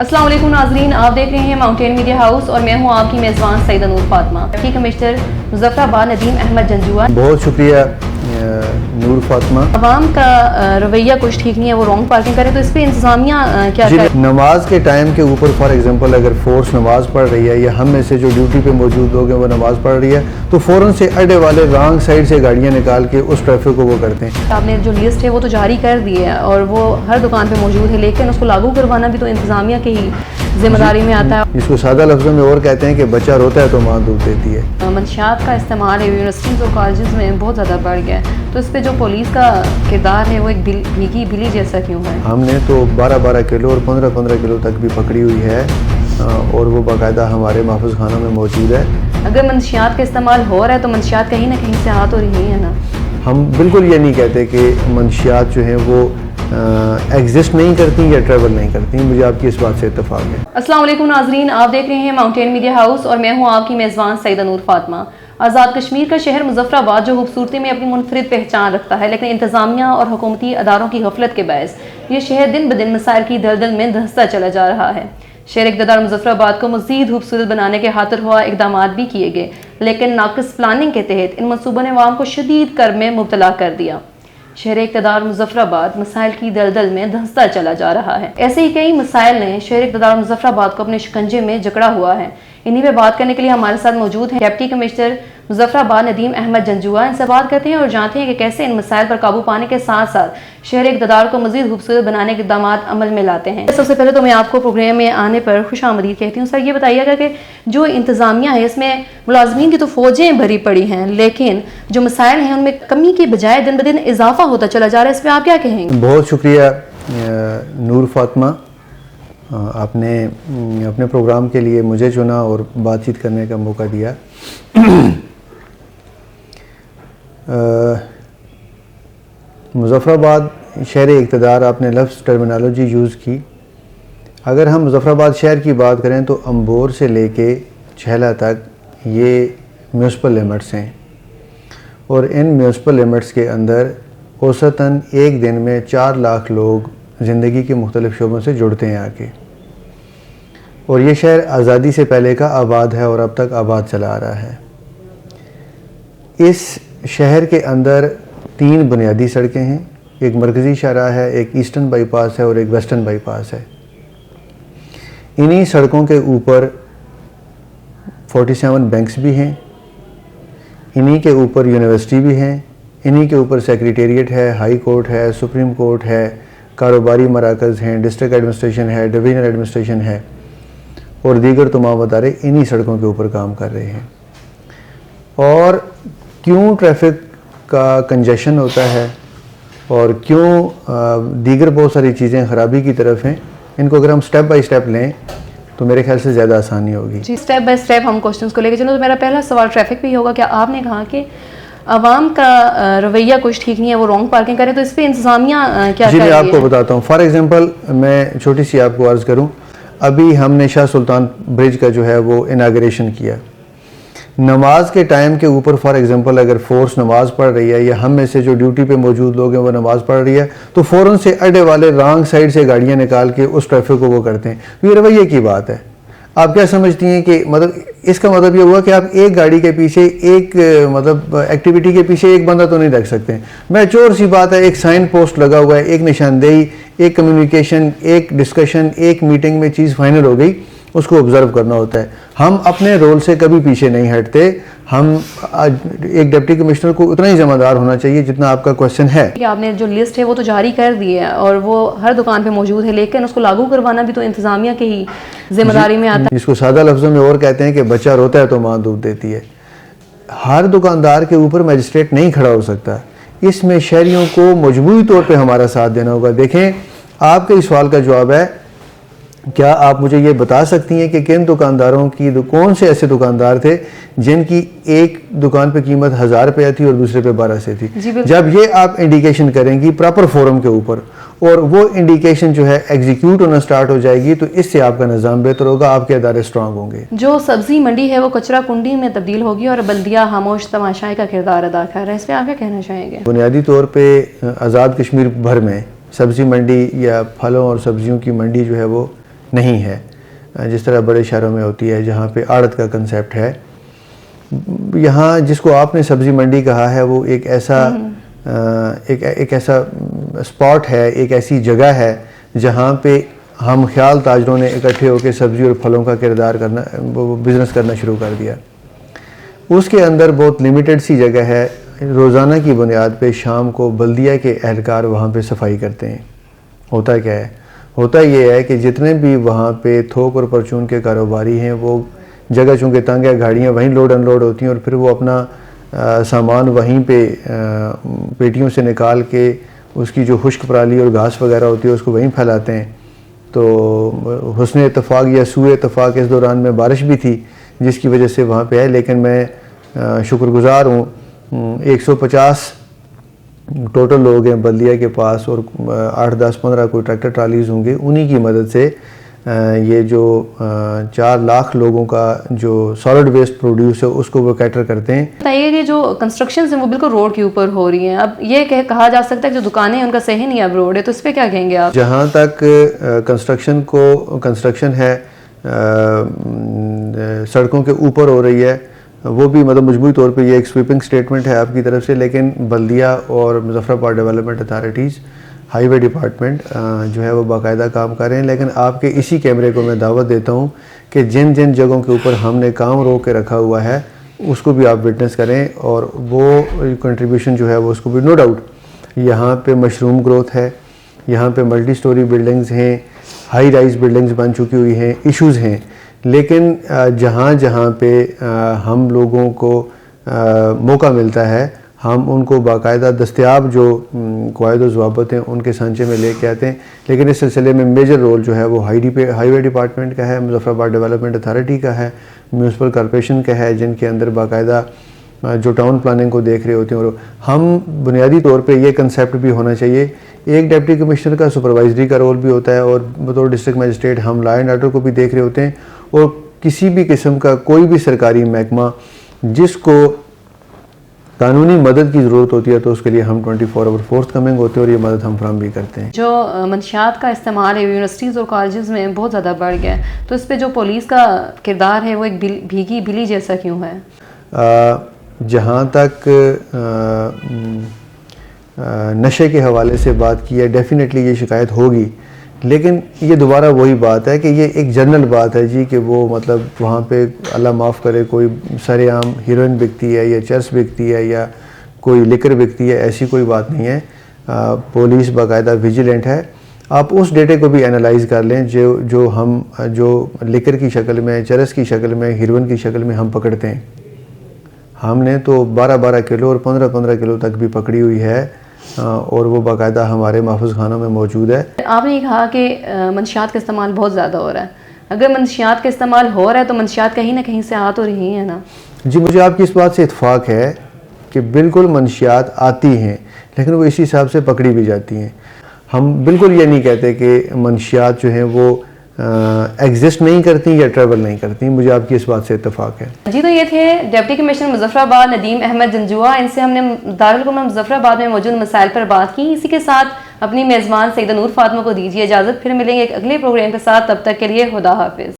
अस्सलाम वालेकुम नाजरीन, आप देख रहे हैं माउंटेन मीडिया हाउस और मैं हूं आपकी मेज़बान सईदा नूर फातिमा। डिप्टी कमिश्नर मुजफ्फराबाद नदीम अहमद जंजुआ, बहुत शुक्रिया नूर फातिमा। अवाम का रवैया कुछ ठीक नहीं है, वो रॉन्ग पार्किंग करे, तो इस पर इंतजामिया क्या करे? नमाज के टाइम के ऊपर फॉर एग्जांपल अगर फोर्स नमाज पढ़ रही है या हम में से जो ड्यूटी पे मौजूद लोग हैं वो नमाज पढ़ रही है तो फ़ौरन से अड्डे वाले रॉन्ग साइड से गाड़ियाँ निकाल के उस ट्रैफिक को वो करते हैं। आपने जो लिस्ट है वो तो जारी कर दी है और वो हर दुकान पे मौजूद है, लेकिन उसको लागू करवाना भी तो इंतजामिया की ही जिम्मेदारी में आता है। इसको सादा लफ्ज़ों में और कहते हैं कि बच्चा रोता है तो माँ दूध देती है। मंशियात का इस्तेमाल यूनिवर्सिटीज़ और कॉलेज में बहुत ज़्यादा बढ़ गया है, तो इस पर जो पुलिस का किरदार है वो एक भीगी बिल्ली जैसा क्यों है? हमने तो 12-12 किलो और 15-15 किलो तक भी पकड़ी हुई है और वो बाकायदा हमारे महफूज खानों में मौजूद है। अगर मंशियात का इस्तेमाल हो रहा है तो मंशियात कहीं ना कहीं से आ तो रही है ना। हम बिल्कुल ये नहीं कहते कि मंशियात जो हैं वो एग्जिस्ट नहीं करती या ट्रैवल नहीं करती, मुझे आपकी इस बात से इत्तेफाक है। अस्सलाम वालेकुम नाजरीन, आप देख रहे हैं माउंटेन मीडिया हाउस और मैं हूं आपकी मेज़बान सईदा नूर फातिमा। आज़ाद कश्मीर का शहर मुजफ्फराबाद जो खूबसूरती में अपनी मुनफरिद पहचान रखता है, लेकिन इंतजामिया और हुकूमती अदारों की गफलत के बायस ये शहर दिन ब दिन मसाइल की दलदल में धंसता चला जा रहा है। शहर इक़्तिदार मुजफ्फराबाद को मज़ीद खूबसूरत बनाने के खातिर हुआ इकदाम भी किए गए, लेकिन नाक़िस प्लानिंग के तहत इन मनसूबों ने अवाम को शदीद कर्ब में मुब्तला कर दिया। शहर इक़्तिदार मुजफ्फराबाद मसाइल की दलदल में धंसता चला जा रहा है। ऐसे ही कई मसाइल ने शहर इक़्तिदार मुजफ्फराबाद को अपने शिकंजे में जकड़ा हुआ है। इन्हीं पे बात करने के लिए हमारे साथ मौजूद हैं डिप्टी कमिश्नर मुजफ्फराबाद नदीम अहमद जंजुआ। इनसे बात करते हैं और जानते हैं कि कैसे इन मसाइल पर काबू पाने के साथ साथ शहर इक़्तिदार को मज़ीद खूबसूरत बनाने के इक़दाम अमल में लाते हैं। सबसे पहले तो मैं आपको प्रोग्राम में आने पर खुश आमदीद कहती हूँ। सर, ये बताइएगा कि जो इंतज़ामिया है इसमें मुलाजमीन की तो फ़ौजें भरी पड़ी हैं, लेकिन जो मसाइल हैं उनमें कमी के बजाय दिन ब दिन इजाफा होता चला जा रहा है, इस पर आप क्या कहेंगे? बहुत शुक्रिया नूर फातिमा, आपने अपने प्रोग्राम के लिए मुझे चुना और बातचीत करने का मौका दिया। मुजफ्फराबाद शहर इक़्तिदार, आपने लफ्ज़ टर्मिनोलॉजी यूज़ की। अगर हम मुजफ्फराबाद शहर की बात करें तो अम्बोर से लेके छहला तक ये म्यूनसिपल लिमिट्स हैं और इन म्यूनसिपल लिमिट्स के अंदर औसतन एक दिन में 4 लाख लोग ज़िंदगी के मुख्तलिफ़ शोबों से जुड़ते हैं आके, और ये शहर आज़ादी से पहले का आबाद है और अब तक आबाद चला आ रहा है। इस शहर के अंदर 3 बुनियादी सड़कें हैं, एक मरकज़ी शाहराह है, एक ईस्टर्न बाईपास है और एक वेस्टर्न बाईपास है। इन्हीं सड़कों के ऊपर 47 बैंक्स भी हैं, इन्हीं के ऊपर यूनिवर्सिटी भी हैं, इन्हीं के ऊपर सेक्रेटेरिएट है, हाई कोर्ट है, सुप्रीम कोर्ट है, कारोबारी मराकज़ हैं, डिस्ट्रिक्ट एडमिनिस्ट्रेशन है, डिवीज़नल एडमिनिस्ट्रेशन है और दीगर तमाम अदारे इन्हीं सड़कों के ऊपर काम कर रहे हैं। और क्यों ट्रैफिक का कंजेशन होता है और क्यों दीगर बहुत सारी चीज़ें ख़राबी की तरफ हैं, इनको अगर हम स्टेप बाय स्टेप लें तो मेरे ख्याल से ज़्यादा आसानी होगी। जी, स्टेप बाय स्टेप हम क्वेश्चंस को लेकर चलो। तो मेरा पहला सवाल ट्रैफिक पे ही होगा। क्या आपने कहा कि अवाम का रवैया कुछ ठीक नहीं है, वो रॉन्ग पार्किंग करें, तो इस पर इंतजामिया क्या? जी, मैं आपको बताता हूँ। फॉर एग्जांपल मैं छोटी सी आपको अर्ज़ करूँ, अभी हमने शाह सुल्तान ब्रिज का जो है वो इनाग्रेशन किया। नमाज के टाइम के ऊपर फॉर एग्जांपल अगर फोर्स नमाज पढ़ रही है या हम में से जो ड्यूटी पे मौजूद लोग हैं वो नमाज पढ़ रही है तो फ़ौरन से अड्डे वाले रॉन्ग साइड से गाड़ियाँ निकाल के उस ट्रैफिक को वो करते हैं। ये रवैये की बात है। आप क्या समझती हैं कि मतलब इसका मतलब ये हुआ कि आप एक गाड़ी के पीछे एक मतलब एक्टिविटी के पीछे एक बंदा तो नहीं रख सकते। मैच्योर सी बात है, एक साइन पोस्ट लगा हुआ है, एक निशानदेही, एक कम्युनिकेशन, एक डिस्कशन, एक मीटिंग में चीज़ फाइनल हो गई, उसको ऑब्जर्व करना होता है। हम अपने रोल से कभी पीछे नहीं हटते। हम एक डिप्टी कमिश्नर को उतना ही ज़िम्मेदार होना चाहिए जितना आपका क्वेश्चन है। कि आपने जो लिस्ट है वो तो जारी कर दी है और वो हर दुकान पे मौजूद है, लेकिन उसको लागू करवाना भी तो इंतजामिया की ही जिम्मेदारी में आता है। जिसको सादा लफ्ज़ों में और कहते हैं कि बच्चा रोता है तो माँ दूध देती है। हर दुकानदार के ऊपर मजिस्ट्रेट नहीं खड़ा हो सकता, इसमें शहरियों को मजबूरी तौर पर हमारा साथ देना होगा। देखें, आपके इस सवाल का जवाब है, क्या आप मुझे ये बता सकती हैं कि किन दुकानदारों की कौन से ऐसे दुकानदार थे जिनकी एक दुकान पे कीमत 1000 रुपया थी और दूसरे पे 1200 थी? जब ये आप इंडिकेशन करेंगी प्रॉपर फोरम के ऊपर और वो इंडिकेशन जो है एग्जीक्यूट होना स्टार्ट हो जाएगी तो इससे आपका निज़ाम बेहतर होगा, आपके अदारे स्ट्रांग होंगे। जो सब्जी मंडी है वो कचरा कुंडी में तब्दील होगी और बल्दिया खामोश तमाशाई का किरदार अदा कर रहा है, इस पर आप क्या कहना चाहेंगे? बुनियादी तौर पर आज़ाद कश्मीर भर में सब्ज़ी मंडी या फलों और सब्जियों की मंडी जो है वो नहीं है जिस तरह बड़े शहरों में होती है, जहाँ पे आड़त का कंसेप्ट है। यहाँ जिसको आपने सब्ज़ी मंडी कहा है, वो एक ऐसा एक ऐसा स्पॉट है, एक ऐसी जगह है जहाँ पे हम ख्याल ताजरों ने इकट्ठे होकर सब्ज़ी और फलों का किरदार करना, वो बिज़नेस करना शुरू कर दिया। उसके अंदर बहुत लिमिटेड सी जगह है, रोज़ाना की बुनियाद पे शाम को बल्दिया के एहलकार वहाँ पे सफाई करते हैं। होता क्या है, होता ये है कि जितने भी वहाँ पे थोक और परचून के कारोबारी हैं, वो जगह चूँकि तंग है, गाड़ियाँ वहीं लोड अनलोड होती हैं और फिर वो अपना सामान वहीं पे पेटियों से निकाल के उसकी जो खुश्क पराली और घास वगैरह होती है उसको वहीं फैलाते हैं। तो हुस्न इत्तफाक या सूए इत्तफाक इस दौरान में बारिश भी थी जिसकी वजह से वहाँ पे है, लेकिन मैं शुक्रगुज़ार हूँ 150 टोटल लोग हैं बल्दिया के पास और 8, 10, 15 कोई ट्रैक्टर ट्रालीज़ होंगे, उन्हीं की मदद से ये जो 4 लाख लोगों का जो सॉलिड वेस्ट प्रोड्यूस है उसको वो कैटर करते हैं। बताइए कि जो कंस्ट्रक्शन है वो बिल्कुल रोड के ऊपर हो रही हैं, अब ये कहा जा सकता है कि जो दुकानें हैं उनका सही नहीं अब रोड है, तो इस पर क्या कहेंगे आप? जहाँ तक कंस्ट्रक्शन है सड़कों के ऊपर हो रही है, वो भी मतलब मजबूरी तौर पे ये एक स्वीपिंग स्टेटमेंट है आपकी तरफ से, लेकिन बल्दिया और Muzaffarabad development authorities, highway department जो है वो बाकायदा काम कर रहे हैं। लेकिन आपके इसी कैमरे को मैं दावत देता हूँ कि जिन जिन जगहों के ऊपर हमने काम रोक के रखा हुआ है उसको भी आप विटनेस करें और वो कंट्रीब्यूशन जो है वो उसको भी, नो डाउट यहाँ पे मशरूम ग्रोथ है, यहाँ पे मल्टी स्टोरी बिल्डिंग्स हैं, हाई राइज बिल्डिंग्स बन चुकी हुई हैं, इश्यूज़ हैं, लेकिन जहाँ जहाँ पे हम लोगों को मौका मिलता है हम उनको बाकायदा दस्तयाब जो क़वायद और ज़वाबित हैं उनके सांचे में लेके आते हैं। लेकिन इस सिलसिले में मेजर रोल जो है वो हाईवे डिपार्टमेंट का है, मुजफ्फराबाद डेवलपमेंट अथॉरिटी का है, म्यूनसिपल कॉरपोरेशन का है, जिनके अंदर बाकायदा जो टाउन प्लानिंग को देख रहे होते हैं। और हम बुनियादी तौर पे ये कंसेप्ट भी होना चाहिए, एक डिप्टी कमिश्नर का सुपरवाइजरी का रोल भी होता है और बतौर डिस्ट्रिक्ट मजिस्ट्रेट हम लॉ एंड ऑर्डर को भी देख रहे होते हैं। और किसी भी किस्म का कोई भी सरकारी महकमा जिसको कानूनी मदद की ज़रूरत होती है तो उसके लिए हम 24 आवर फोर्थकमिंग होते हैं और ये मदद हम फराहम भी करते हैं। जो मंशियात का इस्तेमाल है यूनिवर्सिटीज़ और कॉलेजेस में बहुत ज़्यादा बढ़ गया है, तो इस पे जो पुलिस का किरदार है वो एक भीगी बिल्ली जैसा क्यों है? जहाँ तक नशे के हवाले से बात की है, डेफिनेटली ये शिकायत होगी, लेकिन ये दोबारा वही बात है कि ये एक जनरल बात है जी कि वो मतलब वहाँ पे अल्लाह माफ़ करे कोई सरेआम हीरोइन बिकती है या चर्स बिकती है या कोई लिकर बिकती है, ऐसी कोई बात नहीं है। पुलिस बाकायदा विजिलेंट है। आप उस डेटे को भी एनालाइज कर लें जो लिकर की शक्ल में, चरस की शक्ल में, हीरोइन की शक्ल में हम पकड़ते हैं। हमने तो 12-12 किलो और 15-15 किलो तक भी पकड़ी हुई है और वो बाकायदा हमारे महफूज खानों में मौजूद है। आपने ये कहा कि मंशियात का इस्तेमाल बहुत ज़्यादा हो रहा है, अगर मंशियात का इस्तेमाल हो रहा है तो मंशियात कहीं ना कहीं से आ तो रही है ना? जी, मुझे आपकी इस बात से इत्फाक है कि बिल्कुल मंशियात आती हैं, लेकिन वो इसी हिसाब से पकड़ी भी जाती हैं। हम बिल्कुल ये नहीं कहते कि मंशियात जो हैं वो एग्जिस्ट नहीं करती या ट्रैवल नहीं करती, मुझे आपकी इस बात से इत्तेफाक है। जी, तो ये थे डिप्टी कमिश्नर मुजफ्फराबाद नदीम अहमद जंजुआ। इनसे हमने दारुल उलूम मुजफ्फराबाद में मौजूद मसाइल पर बात की। इसी के साथ अपनी मेज़बान सईदा नूर फातिमा को दीजिए इजाज़त, फिर मिलेंगे एक अगले प्रोग्राम के साथ, तब तक के लिए खुदा हाफिज़।